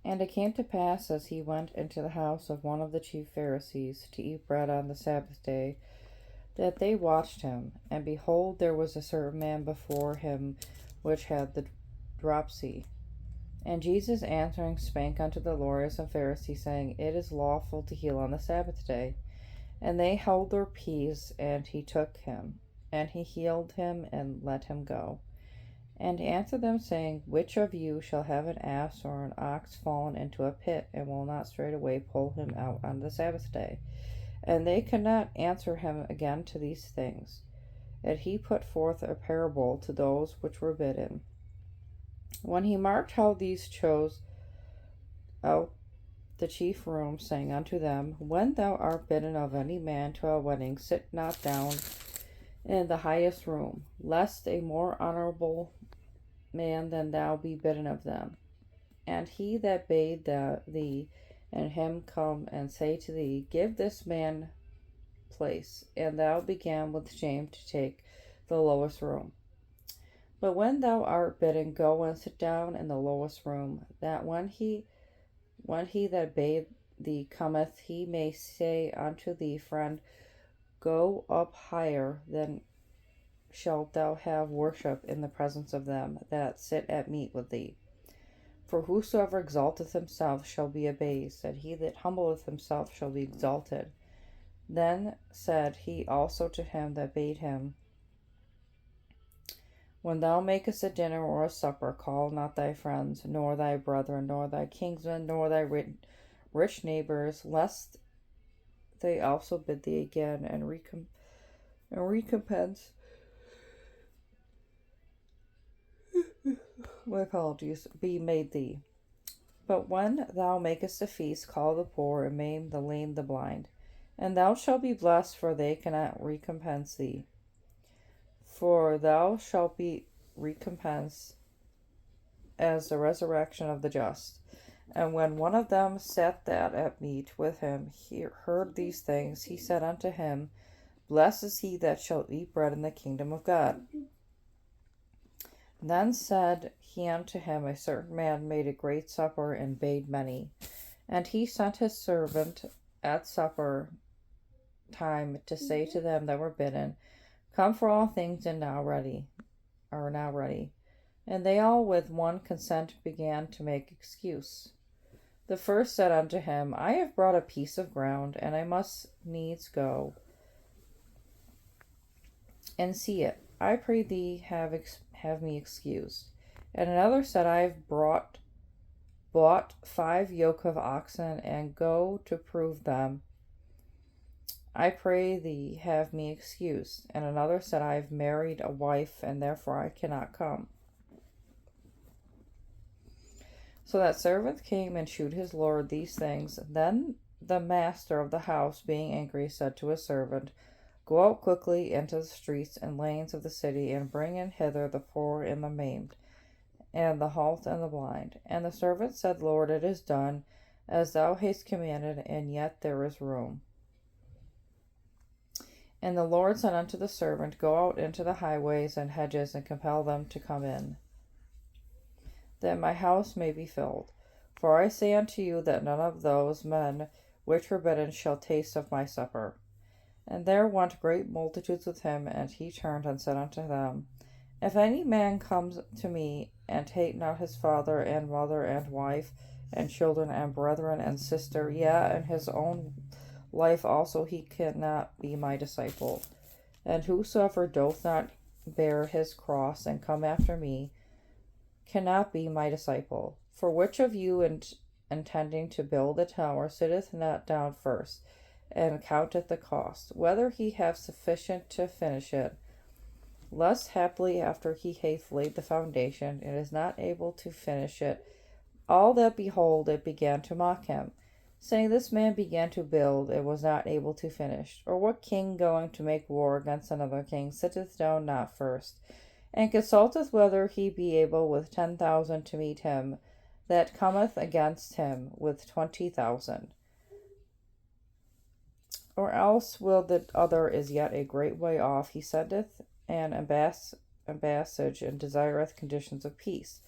And it came to pass, as he went into the house of one of the chief Pharisees to eat bread on the Sabbath day, that they watched him. And behold, there was a certain man before him which had the dropsy. And Jesus answering spake unto the lawyers and Pharisees, saying, It is lawful to heal on the Sabbath day. And they held their peace, and he took him, and he healed him, and let him go. And he answered them, saying, Which of you shall have an ass or an ox fallen into a pit, and will not straightway pull him out on the Sabbath day? And they could not answer him again to these things. And he put forth a parable to those which were bidden. When he marked how these chose out the chief room, saying unto them, When thou art bidden of any man to a wedding, sit not down in the highest room, lest a more honorable man than thou be bidden of them. And he that bade thee and him come and say to thee, Give this man place, and thou began with shame to take the lowest room. But when thou art bidden, go and sit down in the lowest room, that when he that bade thee cometh, he may say unto thee, Friend, go up higher, then shalt thou have worship in the presence of them that sit at meat with thee. For whosoever exalteth himself shall be abased, and he that humbleth himself shall be exalted. Then said he also to him that bade him, When thou makest a dinner or a supper, call not thy friends, nor thy brethren, nor thy kinsmen, nor thy rich neighbors, lest they also bid thee again, and recompense my apologies, be made thee. But when thou makest a feast, call the poor, and maim the lame, the blind. And thou shalt be blessed, for they cannot recompense thee. For thou shalt be recompensed as the resurrection of the just. And when one of them sat that at meat with him, he heard these things, he said unto him, Blessed is he that shall eat bread in the kingdom of God. Then said he unto him, A certain man made a great supper, and bade many. And he sent his servant at supper time to say to them that were bidden, Come, for all things are now ready. And they all with one consent began to make excuse. The first said unto him, I have brought a piece of ground, and I must needs go and see it. I pray thee have me excused. And another said, I have bought 5 yoke of oxen, and go to prove them. I pray thee have me excused. And another said, I have married a wife, and therefore I cannot come. So that servant came and shewed his lord these things. Then the master of the house, being angry, said to his servant, Go out quickly into the streets and lanes of the city, and bring in hither the poor and the maimed, and the halt and the blind. And the servant said, Lord, it is done, as thou hast commanded, and yet there is room. And the Lord said unto the servant, Go out into the highways and hedges, and compel them to come in, that my house may be filled. For I say unto you that none of those men which were bidden shall taste of my supper. And there went great multitudes with him, and he turned and said unto them, If any man comes to me, and hate not his father and mother and wife and children and brethren and sister, yea, and his own life also, he cannot be my disciple. And whosoever doth not bear his cross and come after me cannot be my disciple. For which of you intending to build a tower sitteth not down first, and counteth the cost, whether he have sufficient to finish it, lest haply after he hath laid the foundation, and is not able to finish it, all that behold it began to mock him, saying, This man began to build, and was not able to finish. Or what king going to make war against another king sitteth down not first, and consulteth whether he be able with 10,000 to meet him that cometh against him with 20,000? Or else will the other is yet a great way off, he sendeth an ambassage, and desireth conditions of peace.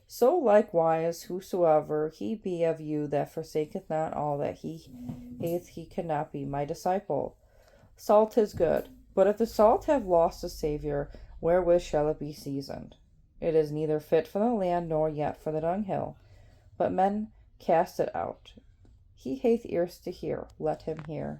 So likewise, whosoever he be of you that forsaketh not all that he hath, he cannot be my disciple. Salt is good, but if the salt have lost a savour, wherewith shall it be seasoned? It is neither fit for the land, nor yet for the dunghill, but men cast it out. He hath ears to hear, let him hear.